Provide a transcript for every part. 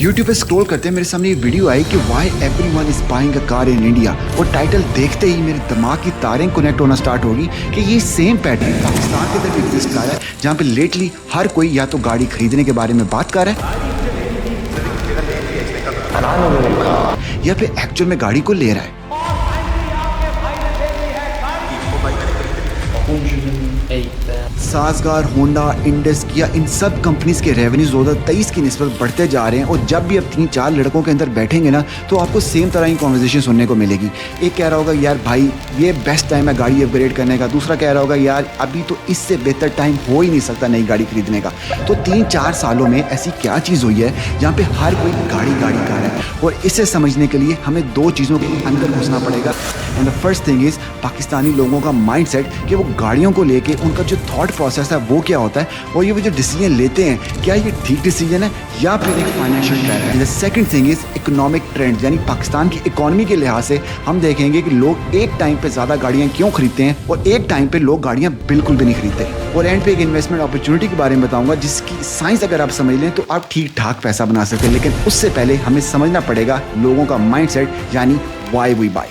YouTube पे scroll करते हैं मेरे सामने ये वीडियो आई कि why everyone is buying a car in India. और टाइटल देखते ही मेरे दिमाग की तारें कनेक्ट होना स्टार्ट होगी कि ये सेम पैटर्न पाकिस्तान के अंदर भी एग्जिस्ट कर रहा है, जहाँ पे लेटली हर कोई या तो गाड़ी खरीदने के बारे में बात कर रहा है या फिर एक्चुअल में गाड़ी को ले रहा है। साजगार, होंडा, इंडस, किया, इन सब कंपनीज के रेवेन्यूज 2023 की निस्बत बढ़ते जा रहे हैं। और जब भी अब 3-4 लड़कों के अंदर बैठेंगे ना तो आपको सेम तरह की कॉन्वर्सेशन सुनने को मिलेगी। एक कह रहा होगा यार भाई ये बेस्ट टाइम है गाड़ी अपग्रेड करने का, दूसरा कह रहा होगा यार अभी तो इससे बेहतर टाइम हो ही नहीं सकता नई गाड़ी खरीदने का। तो 3-4 सालों में ऐसी क्या चीज़ हुई है जहाँ पे हर कोई गाड़ी कर रहा है। और इसे समझने के लिए हमें 2 चीज़ों के अंदर घुसना पड़ेगा। And the first thing is Pakistani लोगों का माइंडसेट कि वो गाड़ियों को लेके उनका जो थॉट प्रोसेस है वो क्या होता है, और ये वो जो डिसीजन लेते हैं क्या ये ठीक डिसीजन है या फिर एक फाइनेंशियल ट्रैप है। The second thing is economic trend, यानी पाकिस्तान की इकोनॉमी के लिहाज से हम देखेंगे कि लोग एक टाइम पे ज़्यादा गाड़ियाँ क्यों खरीदते हैं और एक टाइम पे लोग गाड़ियाँ बिल्कुल भी नहीं खरीदते। और एंड पे एक इन्वेस्टमेंट अपॉर्चुनिटी के बारे में बताऊंगा जिसकी साइंस अगर आप समझ लें तो आप ठीक ठाक पैसा बना सकते हैं। लेकिन उससे पहले हमें समझना पड़ेगा लोगों का माइंडसेट, यानी why we buy.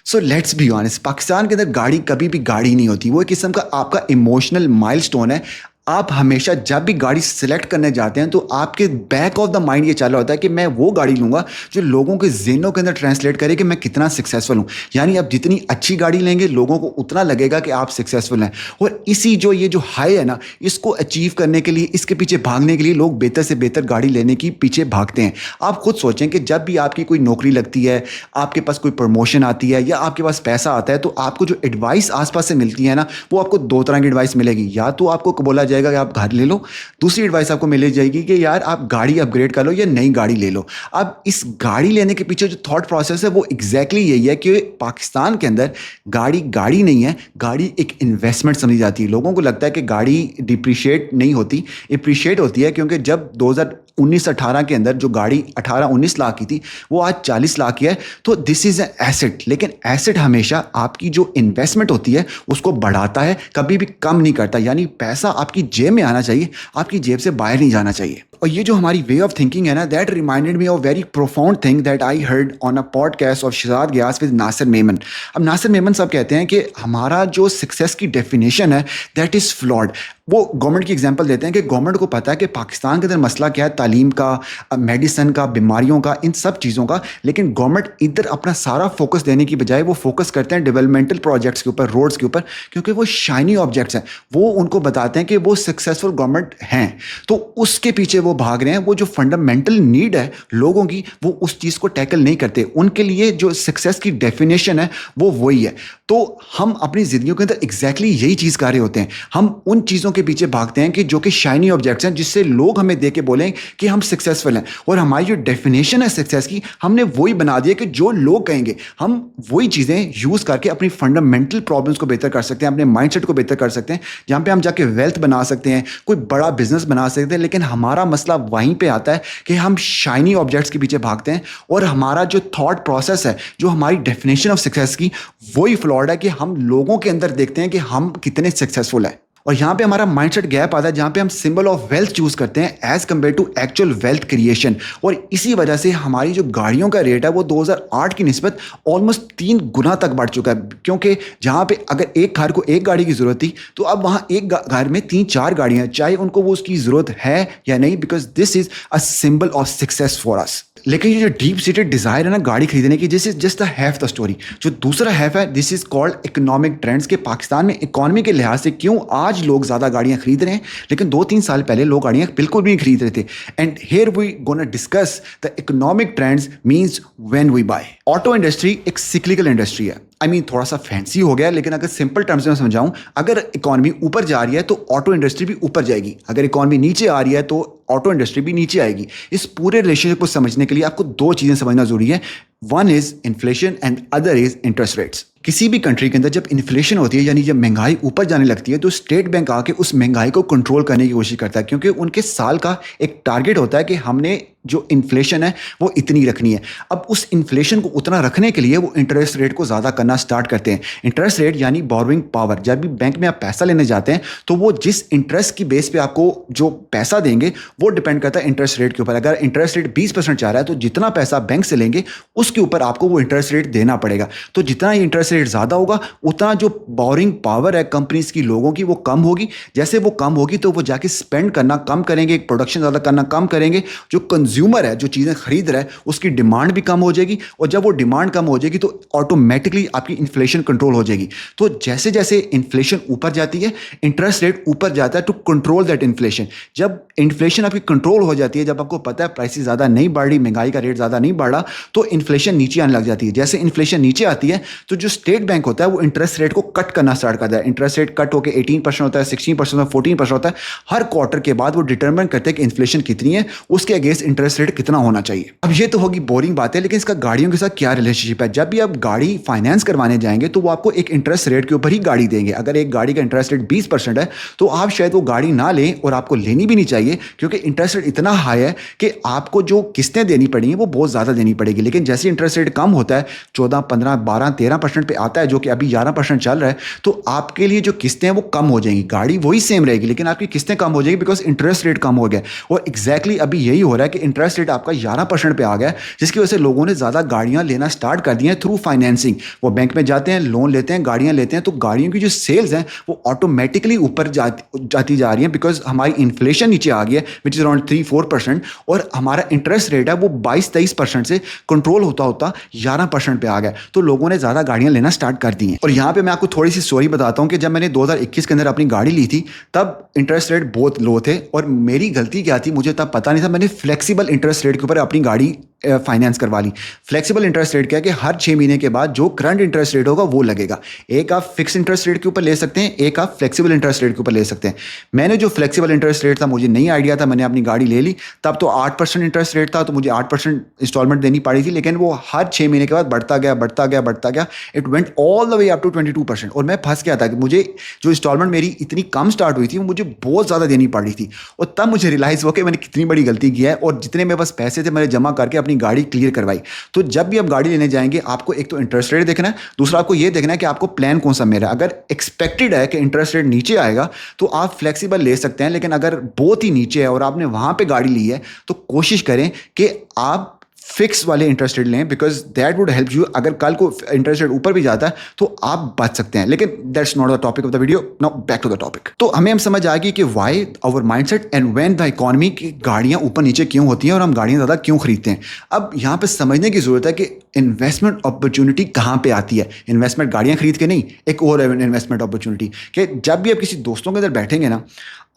So let's be honest, Pakistan के अंदर गाड़ी कभी भी गाड़ी नहीं होती, वो एक किस्म का आपका इमोशनल माइलस्टोन है। आप हमेशा जब भी गाड़ी सिलेक्ट करने जाते हैं तो आपके बैक ऑफ द माइंड ये चल रहा होता है कि मैं वो गाड़ी लूँगा जो लोगों के ज़हनों के अंदर ट्रांसलेट करे कि मैं कितना सक्सेसफुल हूँ। यानी आप जितनी अच्छी गाड़ी लेंगे लोगों को उतना लगेगा कि आप सक्सेसफुल हैं। और इसी जो ये जो हाई है ना, इसको अचीव करने के लिए, इसके पीछे भागने के लिए लोग बेहतर से बेहतर गाड़ी लेने की पीछे भागते हैं। आप खुद सोचें कि जब भी आपकी कोई नौकरी लगती है, आपके पास कोई प्रमोशन आती है या आपके पास पैसा आता है, तो आपको जो एडवाइस आसपास से मिलती है ना, वो आपको 2 तरह की एडवाइस मिलेगी। या तो आपको बोला जाएगा कि आप घर ले लो, दूसरी एडवाइस आपको मिल जाएगी कि यार आप गाड़ी अपग्रेड कर लो या नई गाड़ी ले लो। अब इस गाड़ी लेने के पीछे जो थॉट प्रोसेस है वो एग्जैक्टली यही है कि पाकिस्तान के अंदर गाड़ी नहीं है, गाड़ी एक इन्वेस्टमेंट समझी जाती है। लोगों को लगता है कि गाड़ी डिप्रिशिएट नहीं होती, एप्रिशिएट होती है, क्योंकि जब 2019-18 के अंदर जो गाड़ी 18-19 लाख की थी वो आज 40 लाख की है। तो दिस इज एन एसेट। लेकिन एसेट हमेशा आपकी जो इन्वेस्टमेंट होती है उसको बढ़ाता है, कभी भी कम नहीं करता। यानी पैसा आपकी जेब में आना चाहिए, आपकी जेब से बाहर नहीं जाना चाहिए। और ये जो हमारी वे ऑफ थिंकिंग है ना, that reminded me of very profound thing that I heard on a podcast of Shehzad Ghias with Nasir Memon. अब नासिर मेमन साहब कहते हैं कि हमारा जो सक्सेस की डेफिनेशन है दैट इज़ फ्लॉड। वो गवर्नमेंट की एग्जांपल देते हैं कि गवर्नमेंट को पता है कि पाकिस्तान के अंदर मसला क्या है, तालीम का, मेडिसिन का, बीमारियों का, इन सब चीज़ों का। लेकिन गवर्नमेंट इधर अपना सारा फोकस देने की बजाय वो फोकस करते हैं डेवलपमेंटल प्रोजेक्ट्स के ऊपर, रोड्स के ऊपर, क्योंकि वो शाइनी ऑब्जेक्ट्स हैं। वो उनको बताते हैं कि वो सक्सेसफुल गवर्नमेंट हैं, तो उसके पीछे वो भाग रहे हैं। वो जो फंडामेंटल नीड है लोगों की वो उस चीज़ को टैकल नहीं करते। उनके लिए जो सक्सेस की डेफिनेशन है वो वही है। तो हम अपनी ज़िंदगी के अंदर एग्जैक्टली यही चीज़ कर रहे होते हैं। हम उन चीज़ों के पीछे भागते हैं कि जो कि शाइनी ऑब्जेक्ट्स हैं, जिससे लोग हमें देख के बोलें कि हम सक्सेसफुल हैं। और हमारी जो डेफिनेशन है सक्सेस की, हमने वही बना दिया कि जो लोग कहेंगे। हम वही चीज़ें यूज़ करके अपनी फंडामेंटल प्रॉब्लम्स को बेहतर कर सकते हैं, अपने माइंडसेट को बेहतर कर सकते हैं, जहाँ पे हम जाके वेल्थ बना सकते हैं, कोई बड़ा बिजनेस बना सकते हैं। लेकिन हमारा मसला वहीं पे आता है कि हम शाइनी ऑब्जेक्ट्स के पीछे भागते हैं और हमारा जो थॉट प्रोसेस है, जो हमारी डेफिनेशन ऑफ सक्सेस की, वही फ्लॉड है कि हम लोगों के अंदर देखते हैं कि हम कितने सक्सेसफुल हैं। और यहाँ पे हमारा माइंडसेट गैप आता है, जहाँ पे हम सिंबल ऑफ वेल्थ चूज करते हैं as compare to actual wealth creation. और इसी वजह से हमारी जो गाड़ियों का रेट है वो 2008 की निस्बत ऑलमोस्ट 3 गुना तक बढ़ चुका है। क्योंकि जहाँ पे अगर एक घर को एक गाड़ी की ज़रूरत थी, तो अब वहाँ एक घर में 3-4 गाड़ियाँ, चाहे उनको वो उसकी ज़रूरत है या नहीं, because this is a symbol of success for us. लेकिन ये जो डीप सीटेड डिज़ायर है ना गाड़ी खरीदने की, this is just the half the story. जो दूसरा हैफ है, this is called economic trends, के पाकिस्तान में इकोनॉमी के लिहाज से क्यों आज लोग ज़्यादा गाड़ियाँ खरीद रहे हैं, लेकिन 2-3 साल पहले लोग गाड़ियाँ बिल्कुल भी नहीं खरीद रहे थे। And here we gonna discuss the economic trends means when we buy. Auto industry एक सिक्लिकल इंडस्ट्री है। थोड़ा सा फैंसी हो गया, लेकिन अगर सिंपल टर्म्स में समझाऊं, अगर इकॉनमी ऊपर जा रही है तो ऑटो इंडस्ट्री भी ऊपर जाएगी, अगर इकॉनमी नीचे आ रही है तो ऑटो इंडस्ट्री भी नीचे आएगी। इस पूरे रिलेशनशिप को समझने के लिए आपको 2 चीज़ें समझना जरूरी है। One is inflation and other is interest rates. किसी भी कंट्री के अंदर जब इन्फ्लेशन होती है, यानी जब महंगाई ऊपर जाने लगती है, तो स्टेट बैंक आके उस महंगाई को कंट्रोल करने की कोशिश करता है, क्योंकि उनके साल का एक टारगेट होता है कि हमने जो इन्फ्लेशन है वो इतनी रखनी है। अब उस इन्फ्लेशन को उतना रखने के लिए वो इंटरेस्ट रेट को ज़्यादा करना स्टार्ट करते हैं। इंटरेस्ट रेट यानी बोरोइंग पावर। जब भी बैंक में आप पैसा लेने जाते हैं तो वो जिस इंटरेस्ट की बेस पे आपको जो पैसा देंगे वो डिपेंड करता है इंटरेस्ट रेट के ऊपर। अगर इंटरेस्ट रेट 20% जा रहा है तो जितना पैसा बैंक से लेंगे उसके ऊपर आपको वो इंटरेस्ट रेट देना पड़ेगा। तो जितना ही इंटरेस्ट रेट ज़्यादा होगा उतना जो बोरोइंग पावर है कंपनीज की, लोगों की, वो कम होगी। जैसे वो कम होगी तो वो जाके स्पेंड करना कम करेंगे, प्रोडक्शन ज़्यादा करना कम करेंगे। जो कंज्यूमर है, जो चीज़ें खरीद रहा है, उसकी डिमांड भी कम हो जाएगी, और जब वो डिमांड कम हो जाएगी तो ऑटोमेटिकली आपकी इन्फ्लेशन कंट्रोल हो जाएगी। तो जैसे जैसे इन्फ्लेशन ऊपर जाती है, इंटरेस्ट रेट ऊपर जाता है टू कंट्रोल दैट इन्फ्लेशन। जब इन्फ्लेशन आपकी कंट्रोल हो जाती है, जब आपको पता है प्राइसेस ज़्यादा नहीं बढ़ रही, महंगाई का रेट ज़्यादा नहीं बढ़ रहा, तो इन्फ्लेशन नीचे आने लग जाती है। जैसे इन्फ्लेशन नीचे आती है तो जो स्टेट बैंक होता है वो इंटरेस्ट रेट को कट करना स्टार्ट करता है। इंटरेस्ट रेट कट होकर 18% होता है, 16% होता है, 14% होता है। हर क्वार्टर के बाद वो डिटरमाइन करते हैं कि इन्फ्लेशन कितनी है, उसके अगेंस्ट इंटरेस्ट रेट कितना होना चाहिए। अब ये तो होगी बोरिंग बात है, लेकिन इसका गाड़ियों के साथ क्या रिलेशनशिप है? जब भी आप गाड़ी फाइनेंस करवाने जाएंगे तो वो आपको एक इंटरेस्ट रेट के ऊपर ही गाड़ी देंगे। अगर एक गाड़ी का इंटरेस्ट रेट 20% है तो आप शायद वो गाड़ी ना लें, और आपको लेनी भी नहीं चाहिए, क्योंकि इंटरेस्ट रेट इतना हाई है कि आपको जो किस्तें देनी पड़ेंगी वो बहुत ज़्यादा देनी पड़ेगी। लेकिन जैसे इंटरेस्ट रेट कम होता है, 14, 15, 12, 13% पे आता है, जो कि अभी 11% चल रहा है, तो आपके लिए जो किस्तें हैं वो कम हो जाएंगी। गाड़ी वही सेम रहेगी लेकिन आपकी किस्तें कम हो जाएगी, बिकॉज इंटरेस्ट रेट कम हो गया। और एग्जैक्टली अभी यही हो रहा है कि इंटरेस्ट रेट आपका 11% पे आ गया, जिसकी वजह से लोगों ने ज़्यादा गाड़ियां लेना स्टार्ट कर दी हैं थ्रू फाइनेंसिंग। वो बैंक में जाते हैं, लोन लेते हैं, गाड़ियां लेते हैं, तो गाड़ियों की जो सेल्स हैं वो ऑटोमेटिकली ऊपर जाती जा रही हैं, बिकॉज हमारी इन्फ्लेशन नीचे आ गई है, विच इज़ अराउंड 3-4%, और हमारा इंटरेस्ट रेट है वो 22-23% से कंट्रोल होता होता 11% पे आ गया। तो लोगों ने ज़्यादा गाड़ियां लेना स्टार्ट कर दी हैं। और यहाँ पे मैं आपको थोड़ी सी स्टोरी बताता हूँ कि जब मैंने 2021 के अंदर अपनी गाड़ी ली थी तब इंटरेस्ट रेट बहुत लो थे, और मेरी गलती क्या थी मुझे तब पता नहीं था। मैंने फ्लेक्सिबल इंटरेस्ट रेट के ऊपर अपनी गाड़ी फाइनेंस करवा ली। फ्लेक्सिबल इंटरेस्ट रेट क्या है कि हर 6 महीने के बाद जो करंट इंटरेस्ट रेट होगा वो लगेगा। एक आप फिक्स इंटरेस्ट रेट के ऊपर ले सकते हैं, एक आप फ्लेक्सिबल इंटरेस्ट रेट के ऊपर ले सकते हैं। मैंने जो फ्लेक्सिबल इंटरेस्ट रेट था, मुझे नहीं आइडिया था, मैंने अपनी गाड़ी ले ली। तब तो 8% इंटरेस्ट रेट था, तो मुझे 8% इंस्टॉलमेंट देनी पड़ी थी, लेकिन वो हर 6 महीने के बाद बढ़ता गया, बढ़ता गया, बढ़ता गया। It went all the way up to 22%। और मैं फंस गया था कि मुझे जो इंस्टॉलमेंट मेरी इतनी कम स्टार्ट हुई थी वो मुझे बहुत ज़्यादा देनी पड़ रही थी। और तब मुझे रियलाइज़ हुआ कि मैंने कितनी बड़ी गलती की है, और जितने मेरे पास पैसे थे मैंने जमा करके अपनी गाड़ी क्लियर करवाई। तो जब भी आप गाड़ी लेने जाएंगे आपको एक तो इंटरेस्ट रेट देखना है, दूसरा आपको यह देखना है कि आपको प्लान कौन सा मेरा। अगर एक्सपेक्टेड है कि इंटरेस्ट रेट नीचे आएगा तो आप फ्लेक्सिबल ले सकते हैं, लेकिन अगर बहुत ही नीचे है और आपने वहां पे गाड़ी ली है तो कोशिश करें कि आप फिक्स वाले इंटरेस्ट रेट लें, because that would help you. अगर कल को इंटरेस्ट रेट ऊपर भी जाता है तो आप बच सकते हैं, लेकिन that's not the topic of the video. Now back to the topic. तो हम समझ आ गई कि why our mindset and when the economy की गाड़ियां ऊपर नीचे क्यों होती हैं और हम गाड़ियां ज़्यादा क्यों खरीदते हैं। अब यहाँ पे समझने की जरूरत है कि इन्वेस्टमेंट अपॉर्चुनिटी कहाँ पे आती है। इन्वेस्टमेंट गाड़ियां खरीद के नहीं, एक और इन्वेस्टमेंट अपॉर्चुनिटी कि जब भी आप किसी दोस्तों के अंदर बैठेंगे ना,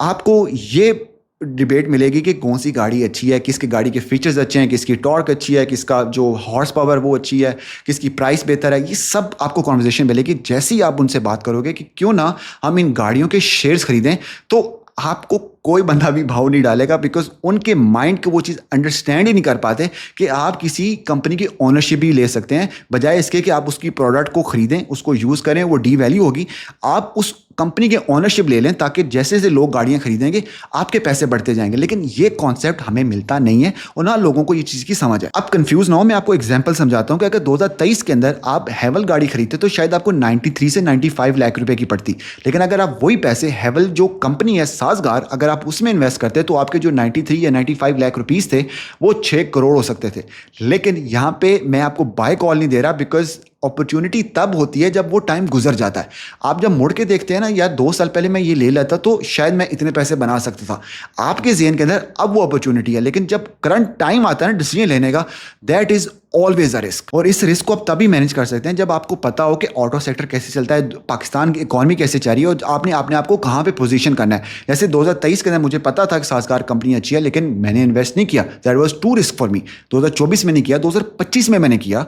आपको ये डिबेट मिलेगी कि कौन सी गाड़ी अच्छी है, किसकी गाड़ी के फीचर्स अच्छे हैं, किसकी टॉर्क अच्छी है, किसका जो हॉर्स पावर वो अच्छी है, किसकी प्राइस बेहतर है। ये सब आपको कॉन्वर्सेशन मिलेगी जैसे ही आप उनसे बात करोगे कि क्यों ना हम इन गाड़ियों के शेयर्स खरीदें। तो आपको कोई बंदा भी भाव नहीं डालेगा, बिकॉज उनके माइंड को वो चीज़ अंडरस्टैंड ही नहीं कर पाते कि आप किसी कंपनी की ओनरशिप भी ले सकते हैं, बजाय इसके कि आप उसकी प्रोडक्ट को खरीदें, उसको यूज़ करें, वो डी वैल्यू होगी। आप उस कंपनी के ओनरशिप ले लें ताकि जैसे जैसे लोग गाड़ियां खरीदेंगे आपके पैसे बढ़ते जाएंगे। लेकिन ये कॉन्सेप्ट हमें मिलता नहीं है और ना लोगों को ये चीज़ की समझ है। अब कंफ्यूज ना हो, मैं आपको एग्जांपल समझाता हूं कि अगर 2023 के अंदर आप हैवल गाड़ी खरीदते तो शायद आपको 93 से 95 लाख रुपए की पड़ती, लेकिन अगर आप वही पैसे हैवल जो कंपनी है साजगार, अगर आप उसमें इन्वेस्ट करते तो आपके जो 93 या 95 लाख रुपीस थे वो 6 करोड़ हो सकते थे। लेकिन यहां पे मैं आपको बाय कॉल नहीं दे रहा, बिकॉज अपॉर्चुनिटी तब होती है जब वो टाइम गुजर जाता है। आप जब मुड़ के देखते हैं ना, यार 2 साल पहले मैं ये ले लेता तो शायद मैं इतने पैसे बना सकता था, आपके ज़हन के अंदर अब वो अपॉर्चुनिटी है। लेकिन जब करंट टाइम आता है ना डिसीजन लेने का, that is always a risk. और इस रिस्क को आप तभी मैनेज कर सकते हैं जब आपको पता हो कि ऑटो सेक्टर कैसे चलता है, पाकिस्तान की इकॉनमी कैसे चल रही है, और आपने अपने आप को कहाँ पे पोजीशन करना है। जैसे 2023 के अंदर मुझे पता था कि साजगार कंपनी अच्छी है, लेकिन मैंने इन्वेस्ट नहीं किया, that was too risk for me. 2024 में नहीं किया, 2025 में मैंने किया,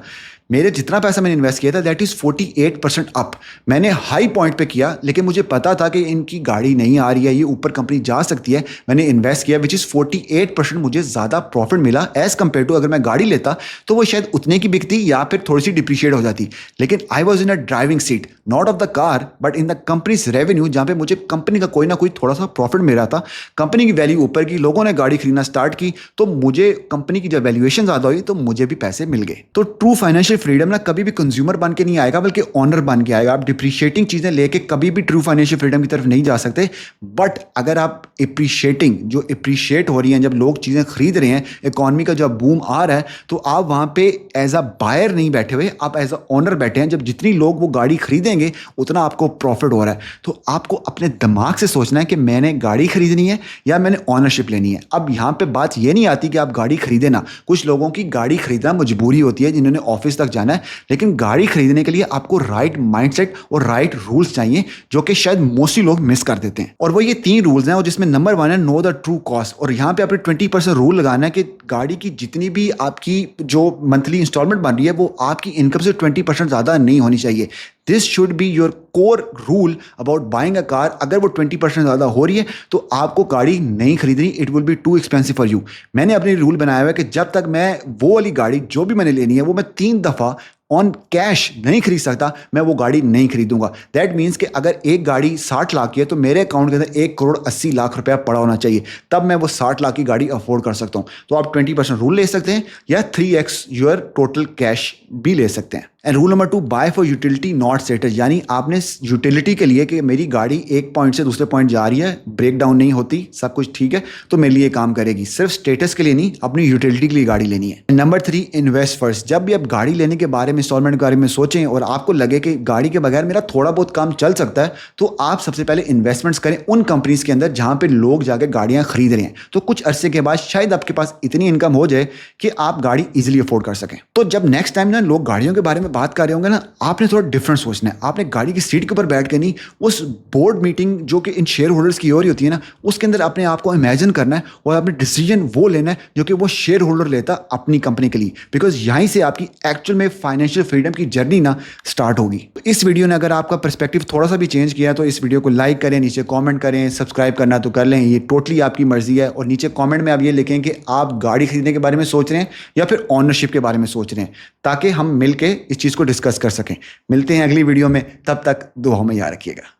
मेरे जितना पैसा मैंने इन्वेस्ट किया था दैट इज़ 48% अप। मैंने हाई पॉइंट पे किया, लेकिन मुझे पता था कि इनकी गाड़ी नहीं आ रही है, ये ऊपर कंपनी जा सकती है। मैंने इन्वेस्ट किया विच इज़ 48% मुझे ज़्यादा प्रॉफिट मिला एज़ कम्पेयर टू अगर मैं गाड़ी लेता तो वो शायद उतने की बिकती या फिर थोड़ी सी डिप्रिशिएट हो जाती। लेकिन I was in a driving seat not of the car but in the companies revenue, जहाँ पे मुझे कंपनी का कोई ना कोई थोड़ा सा प्रॉफिट मिल रहा था। कंपनी की वैल्यू ऊपर की, लोगों ने गाड़ी खरीदना स्टार्ट की, तो मुझे कंपनी की जब वैल्यूएशन ज़्यादा हुई तो मुझे भी पैसे मिल गए। तो ट्रू फाइनेंशियल फ्रीडम ना कभी भी कंज्यूमर बन के नहीं आएगा, बल्कि ऑनर बन के आएगा। आप डिप्रिशिएटिंग चीज़ें लेके कभी भी ट्रू फाइनेंशियल फ्रीडम की तरफ नहीं जा सकते। बट अगर आप एप्रिशिएटिंग, जो एप्रिशिएट हो रही हैं, जब लोग चीज़ें खरीद रहे हैं, इकॉनमी का जब बूम आ रहा है, तो आप वहाँ पे एज अ बायर नहीं बैठे हुए, आप एज अ ऑनर बैठे हैं। जब जितनी लोग वो गाड़ी खरीदेंगे उतना आपको प्रॉफिट हो रहा है। तो आपको अपने दिमाग से सोचना है कि मैंने गाड़ी खरीदनी है या मैंने ऑनरशिप लेनी है। अब यहाँ पे बात ये नहीं आती कि आप गाड़ी खरीदे ना, कुछ लोगों की गाड़ी खरीदना मजबूरी होती है जिन्होंने ऑफिस तक जाना है, लेकिन गाड़ी खरीदने के लिए आपको राइट माइंडसेट और राइट रूल्स चाहिए, जो कि शायद मोस्टली लोग मिस कर देते हैं। और वो ये 3 रूल्स हैं, और जिसमें नंबर 1 है नो द ट्रू कॉस्ट। और यहाँ पे आपने 20% रूल लगाना है कि गाड़ी की जितनी भी आपकी जो मंथली इंस्टॉलमेंट बन रही है वो आपकी इनकम से 20% ज़्यादा नहीं होनी चाहिए। This should be your core rule about buying a car. अगर वो 20% ज़्यादा हो रही है तो आपको गाड़ी नहीं खरीदनी, it will be too expensive for you. मैंने अपने रूल बनाया हुआ है कि जब तक मैं वो वाली गाड़ी जो भी मैंने लेनी है वो मैं 3 दफ़ा ऑन कैश नहीं खरीद सकता, मैं वो गाड़ी नहीं खरीदूंगा। दैट मीन्स कि अगर एक गाड़ी 60 लाख की है तो मेरे अकाउंट के अंदर 1,80,00,000 रुपया पड़ा होना चाहिए, तब मैं वो 60 लाख की गाड़ी अफोर्ड कर सकता हूँ। तो आप 20% रूल ले सकते हैं या 3x योर टोटल कैश भी ले सकते हैं। And rule number 2, buy for utility not status. यानी आपने यूटिलिटी के लिए कि मेरी गाड़ी एक पॉइंट से दूसरे पॉइंट जा रही है, ब्रेक डाउन नहीं होती, सब कुछ ठीक है, तो मेरे लिए काम करेगी। सिर्फ स्टेटस के लिए नहीं, अपनी यूटिलिटी के लिए गाड़ी लेनी है। Number 3, invest first. जब भी आप गाड़ी लेने के बारे में, इंस्टॉलमेंट के बारे में सोचें और आपको लगे कि गाड़ी के बगैर मेरा थोड़ा बहुत काम चल सकता है, तो आप सबसे पहले इन्वेस्टमेंट्स करें उन कंपनीज के अंदर जहां पे लोग जाके गाड़ियां खरीद रहे हैं। तो कुछ अरसे के बाद शायद आपके पास इतनी इनकम हो जाए कि आप गाड़ी इजीली अफोर्ड कर सकें। तो जब नेक्स्ट टाइम ना लोग गाड़ियों के बारे में बात कर रहे होंगे ना, आपने थोड़ा डिफरेंट सोचना है। आपने गाड़ी की सीट के ऊपर बैठ के नहीं, उस बोर्ड मीटिंग जो कि इन शेयर होल्डर्स की हो रही होती है ना, उसके अंदर अपने आप को इमेजिन करना है और आपने डिसीजन वो लेना है जो कि वो शेयर होल्डर लेता अपनी कंपनी के लिए। बिकॉज यहीं से आपकी एक्चुअल में फाइनेंशियल फ्रीडम की जर्नी ना स्टार्ट होगी। तो इस वीडियो ने अगर आपका पर्सपेक्टिव थोड़ा सा भी चेंज किया तो इस वीडियो को लाइक करें, नीचे कमेंट करें, सब्सक्राइब करना तो कर लें, ये टोटली आपकी मर्जी है। और नीचे कमेंट में आप ये लिखें कि आप गाड़ी खरीदने के बारे में सोच रहे हैं या फिर ऑनरशिप के बारे में सोच रहे हैं, ताकि हम मिलके इस चीज़ को डिस्कस कर सकें। मिलते हैं अगली वीडियो में, तब तक दुआओं में याद रखिएगा।